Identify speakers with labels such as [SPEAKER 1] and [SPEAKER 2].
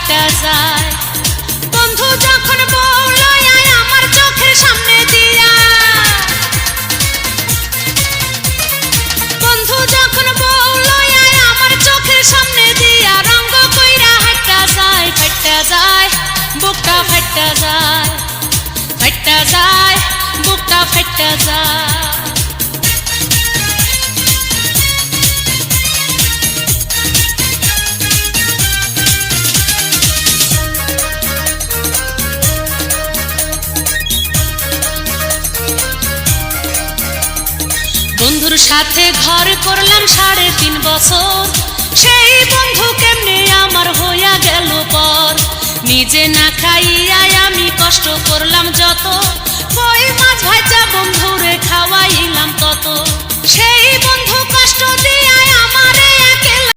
[SPEAKER 1] ফাইটা যায়। বন্ধু যখন বউ লইয়া আমার চোখের সামনে দিয়া, বন্ধু যখন বউ লইয়া আমার চোখের সামনে দিয়া রঙ্গ কইরা হাইটা যায়, ফাইটা যায় বুকটা ফাইটা যায়, ফাইটা যায় বুকটা ফাইটা যায়। বন্ধুর সাথে ঘর করলাম 3.5 বছর, সেই বন্ধু কেমনে আমার হইয়া গেল পর। নিজে না খাইয়া আমি কষ্ট করলাম যত, কই মাছ ভাজা বন্ধুরে খাওয়াইলাম তত। সেই বন্ধু কষ্ট